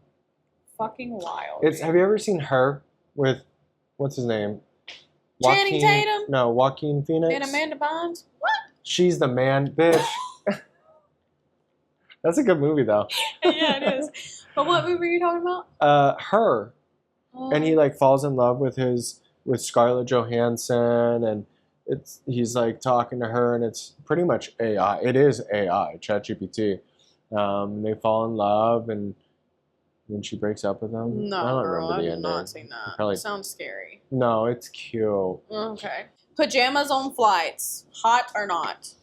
Fucking wild. Have you ever seen her with what's his name? Channing Tatum? No, Joaquin Phoenix. And Amanda Bynes? What? She's the man, bitch. That's a good movie though. Yeah, it is. But what movie were you talking about? Her. And he like falls in love with Scarlett Johansson, and he's like talking to her, and it's pretty much AI. It is AI, ChatGPT. They fall in love, and then she breaks up with him. No, I don't girl, remember I the did ending. not seen that. Probably- Sounds scary. No, it's cute. Okay. Pajamas on flights. Hot or not?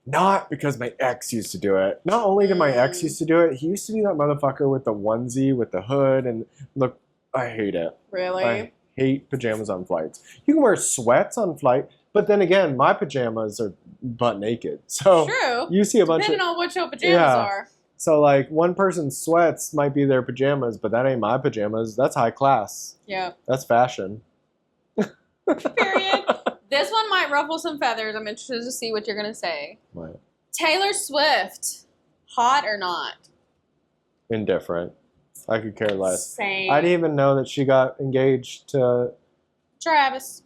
Not because my ex used to do it. Not only did my ex used to do it, he used to be that motherfucker with the onesie with the hood, and look, I hate it. Really? I hate pajamas on flights. You can wear sweats on flight, but then again, my pajamas are butt naked. So True. you see a bunch Depending of on what your pajamas Yeah. are. so like one person's sweats might be their pajamas, but that ain't my pajamas. That's high class. Yeah. That's fashion. Period. This one might ruffle some feathers. I'm interested to see what you're going to say. What? Taylor Swift. Hot or not? Indifferent. I could care less. Same. I didn't even know that she got engaged to Travis.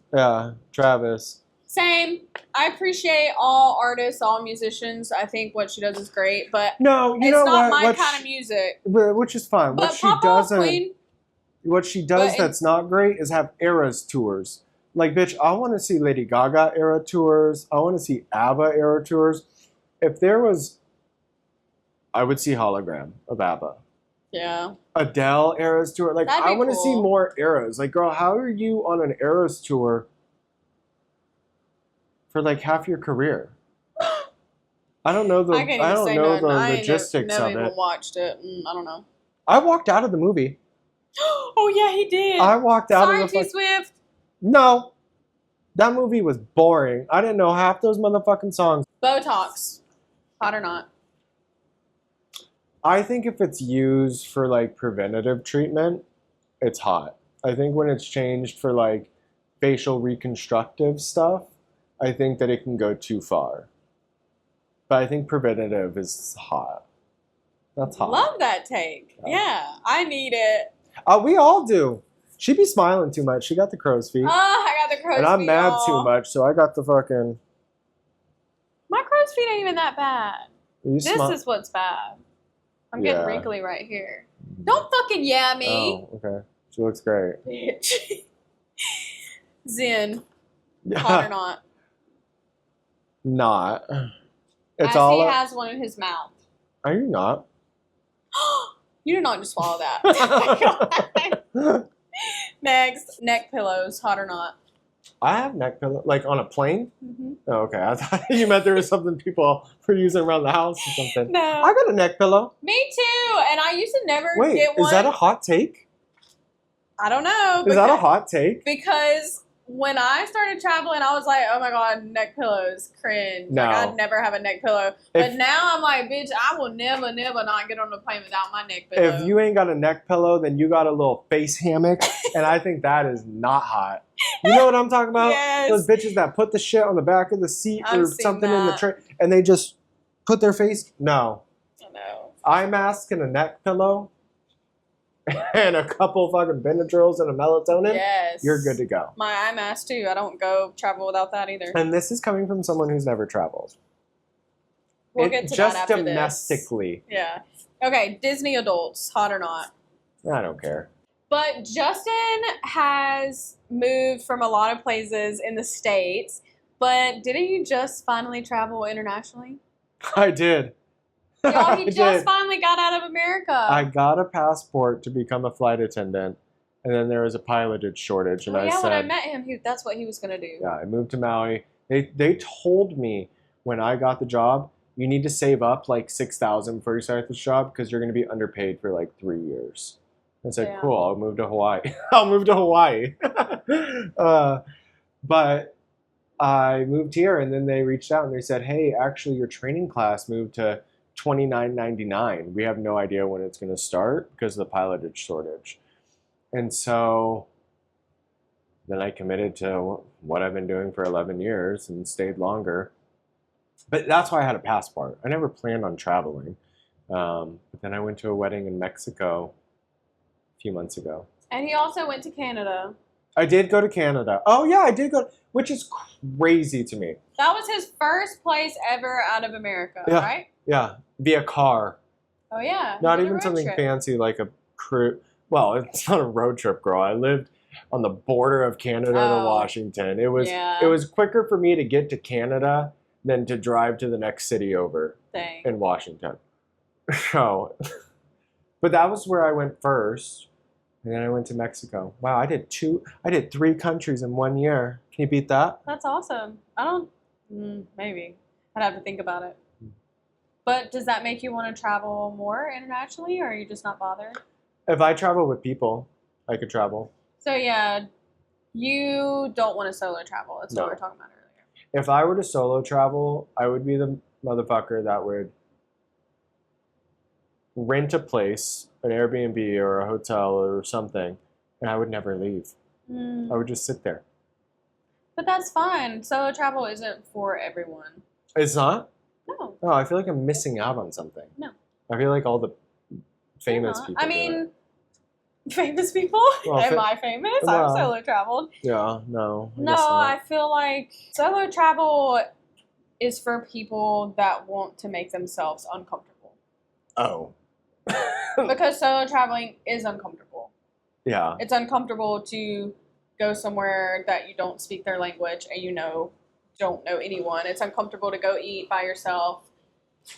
Travis. Same. I appreciate all artists, all musicians. I think what she does is great, but No, you it's know not what? my kind of music. Which is fine. But What she pop off, doesn't. queen. What she does But that's not great is have Eras tours. Like, bitch, I want to see Lady Gaga era tours. I want to see ABBA era tours. If there was, I would see hologram of ABBA. Yeah. Adele Eras tour. Like, That'd I be want to see cool. more Eras. Like, girl, how are you on an Eras tour for like half your career? I don't know the I can't even say nothing. I ain't logistics never of even it. watched it. I don't know. I walked out of the movie. Oh yeah, he did. I walked out Sorry, of the T Swift. No. That movie was boring. I didn't know half those motherfucking songs. Botox, hot or not? I think if it's used for like preventative treatment, it's hot. I think when it's changed for like facial reconstructive stuff, I think that it can go too far. But I think preventative is hot. That's hot. Love that take. Yeah, I need it. We all do. She be smiling too much. She got the crow's feet. Oh, I got the crow's feet. And I'm mad y'all. too much, so I got the fucking... My crow's feet ain't even that bad. This is what's bad. I'm getting wrinkly right here. Don't fucking me. Oh, okay. She looks great. Bitch. Zen. Hot or not? Not. It's As all... he has one in his mouth. Are you not? You did not just swallow that. Next, neck pillows, hot or not? I have neck pillow, like on a plane. Mm-hmm. Oh, okay, I thought you meant there was something people were using around the house or something. No. I got a neck pillow. Me too, and I used to never Wait, get one. is that a hot take? I don't know. Is that a hot take? Because when I started traveling, I was like, oh my god, neck pillows, cringe. No. Like, I'd never have a neck pillow. But now I'm like, bitch, I will never, never not get on a plane without my neck pillow. If you ain't got a neck pillow, then you got a little face hammock, and I think that is not hot. You know what I'm talking about? Yes. Those bitches that put the shit on the back of the seat I've or seen something in the that. train, and they just put their face. No. I know. Eye mask and a neck pillow, and a couple fucking Benadryls and a melatonin. Yes. You're good to go. My eye mask too. I don't go travel without that either. And this is coming from someone who's never traveled. We'll get to just that after domestically. this. Yeah. Okay, Disney adults, hot or not? I don't care. But Justin has moved from a lot of places in the States, but didn't you just finally travel internationally? I did. Y'all, he I just did. finally got out of America. I got a passport to become a flight attendant, and then there was a pilotage shortage, and oh, I yeah, said, when I met him, that's what he was going to do. yeah, I moved to Maui. They told me when I got the job, you need to save up like $6,000 before you start this job because you're going to be underpaid for like 3 years. I said, Yeah. cool, I'll move to Hawaii. I'll move to Hawaii. But I moved here, and then they reached out and they said, hey, actually, your training class moved to $29.99. We have no idea when it's going to start because of the pilotage shortage. And so then I committed to what I've been doing for 11 years and stayed longer. But that's why I had a passport. I never planned on traveling. But then I went to a wedding in Mexico a few months ago. And he also went to Canada. I did go to Canada. Oh, yeah, I did go, which is crazy to me. That was his first place ever out of America, Yeah. right? Yeah, via car. Oh, yeah. Not he did a even road something trip. fancy like a cruise. Well, it's not a road trip, girl. I lived on the border of Canada and Washington. It was quicker for me to get to Canada than to drive to the next city over Dang. in Washington. So, but that was where I went first, and then I went to Mexico. Wow, I did 3 countries in 1 year. Can you beat that? That's awesome. I don't, maybe. I'd have to think about it. But does that make you want to travel more internationally, or are you just not bothered? If I travel with people, I could travel. So yeah, you don't want to solo travel. That's what we were talking about earlier. If I were to solo travel, I would be the motherfucker that would rent a place, an Airbnb or a hotel or something, and I would never leave. I would just sit there. But that's fine. Solo travel isn't for everyone. It's not? No. Oh, I feel like I'm missing out on something. No. I feel like all the famous people. I do mean, it. famous people? Well, Am I famous? well, I've solo traveled. Yeah, no. No, I feel like solo travel is for people that want to make themselves uncomfortable. Oh. Because solo traveling is uncomfortable. Yeah. It's uncomfortable to go somewhere that you don't speak their language and don't know anyone. It's uncomfortable to go eat by yourself.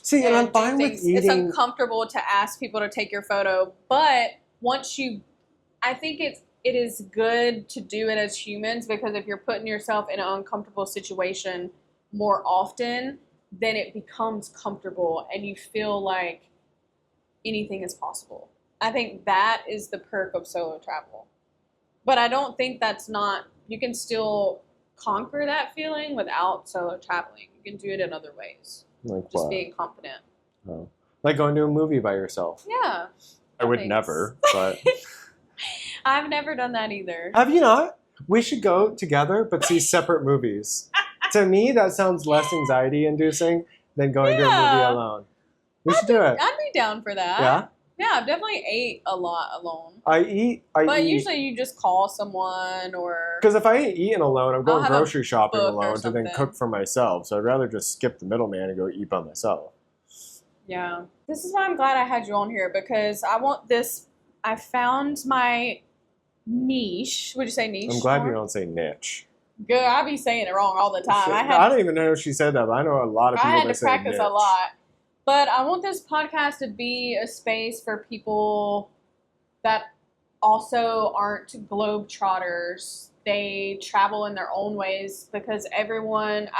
See, and I'm do fine with things. eating. It's uncomfortable to ask people to take your photo, but I think it is good to do it as humans, because if you're putting yourself in an uncomfortable situation more often, then it becomes comfortable and you feel like anything is possible. I think that is the perk of solo travel. But I don't think you can still conquer that feeling without solo traveling. You can do it in other ways. Like Just what? being confident. Oh. Like going to a movie by yourself. Yeah. I would never, but... I've never done that either. Have you not? We should go together, but see separate movies. To me, that sounds less anxiety-inducing than going to a movie alone. We should do it. I'd be down for that. Yeah? Yeah, I've definitely ate a lot alone. I But eat. usually you just call someone or... Because if I ain't eating alone, I'm going I'll have a grocery shopping book or alone to then something. cook for myself. So I'd rather just skip the middleman and go eat by myself. Yeah. This is why I'm glad I had you on here, because I found my niche. Would you say niche? I'm glad you don't say niche. Good. I be saying it wrong all the time. I don't even know if she said that, but I know a lot of people I had that to say practice niche. a lot. But I want this podcast to be a space for people that also aren't globetrotters. They travel in their own ways, because I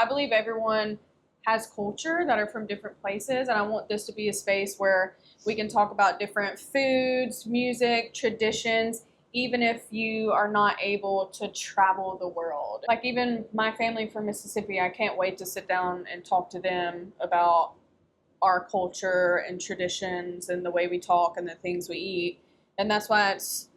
believe everyone has culture that are from different places. And I want this to be a space where we can talk about different foods, music, traditions, even if you are not able to travel the world. Like even my family from Mississippi, I can't wait to sit down and talk to them about our culture and traditions and the way we talk and the things we eat. And that's why it's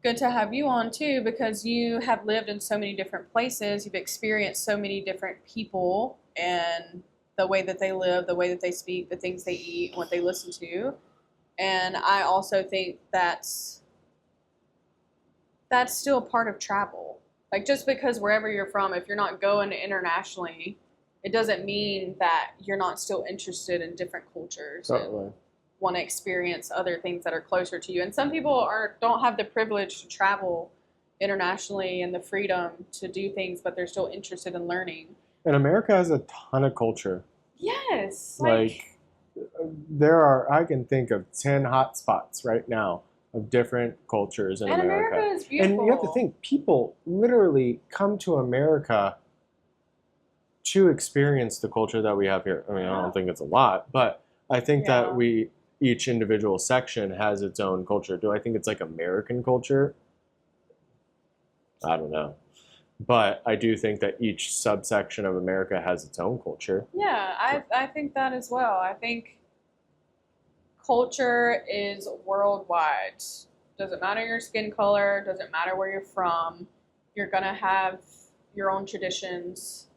good to have you on too, because you have lived in so many different places. You've experienced so many different people and the way that they live, the way that they speak, the things they eat, what they listen to. And I also think that's still a part of travel. Like just because wherever you're from, if you're not going internationally, it doesn't mean that you're not still interested in different cultures. Totally. And want to experience other things that are closer to you. And some people don't have the privilege to travel internationally and the freedom to do things, but they're still interested in learning. And America has a ton of culture. Yes. I can think of 10 hot spots right now of different cultures in America. America is beautiful. And you have to think, people literally come to America to experience the culture that we have here. I mean, I don't think it's a lot, but I think that each individual section has its own culture. Do I think it's like American culture? I don't know. But I do think that each subsection of America has its own culture. Yeah, I think that as well. I think culture is worldwide. Doesn't matter your skin color, doesn't matter where you're from. You're going to have your own traditions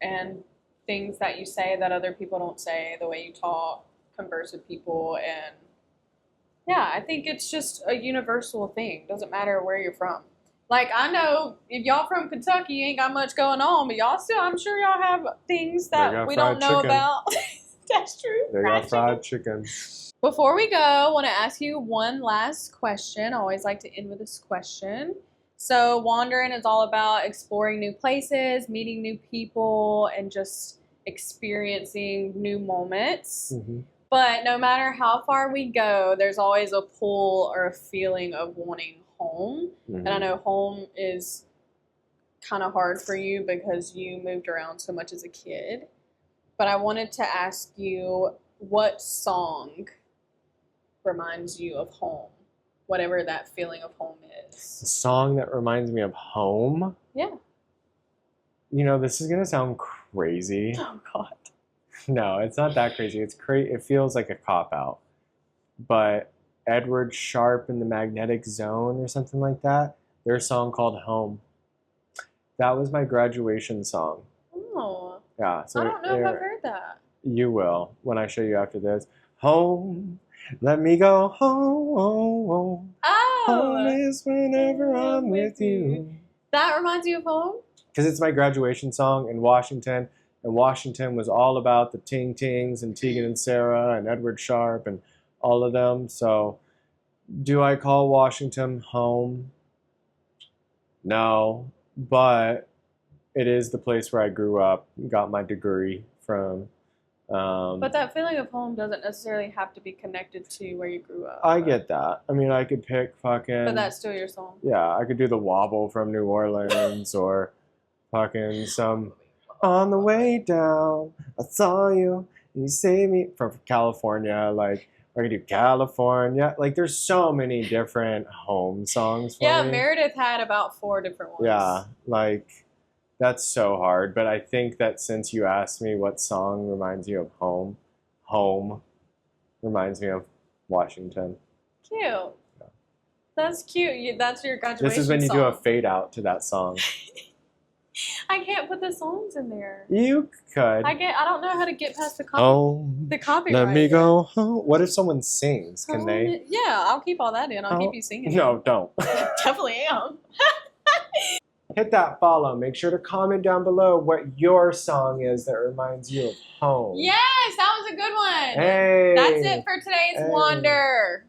and things that you say that other people don't say, the way you talk, converse with people. And yeah, I think it's just a universal thing. Doesn't matter where you're from. Like, I know if y'all from Kentucky, you ain't got much going on, but I'm sure y'all have things that we don't know about. That's true. They got fried chicken. Before we go, I want to ask you one last question. I always like to end with this question. So wandering is all about exploring new places, meeting new people, and just experiencing new moments. Mm-hmm. But no matter how far we go, there's always a pull or a feeling of wanting home. Mm-hmm. And I know home is kind of hard for you because you moved around so much as a kid. But I wanted to ask you, what song reminds you of home? Whatever that feeling of home is. A song that reminds me of home? Yeah. You know, this is going to sound crazy. Oh, God. No, it's not that crazy. It feels like a cop-out. But Edward Sharpe and the Magnetic Zone or something like that, their song called Home. That was my graduation song. Oh. Yeah. So I don't know if I've heard that. You will when I show you after this. Home, let me go home. Oh. Home is whenever I'm with you. That reminds you of home? Because it's my graduation song in Washington. And Washington was all about the Ting Tings and Tegan and Sarah and Edward Sharpe and all of them. So do I call Washington home? No, but it is the place where I grew up, got my degree from. But that feeling of home doesn't necessarily have to be connected to where you grew up. I get that. I mean, I could pick fucking. But that's still your song. Yeah, I could do the Wobble from New Orleans or fucking some On the Way Down. I saw you. You saved me from California. Like, I could do California. Like, there's so many different home songs for Yeah, me. Meredith had about 4 different ones. Yeah, like, that's so hard. But I think that since you asked me what song reminds you of home, home reminds me of Washington. Cute. That's cute. That's your graduation This is when you song. do a fade out to that song. I can't put the songs in there. You could. I don't know how to get past the Home. the copyright. Let me go home. What if someone sings? Can they? Yeah, I'll keep all that in. I'll keep you singing. No, don't. Definitely am. Hit that follow. Make sure to comment down below what your song is that reminds you of home. Yes, that was a good one. Hey. That's it for today's Hey. Wander.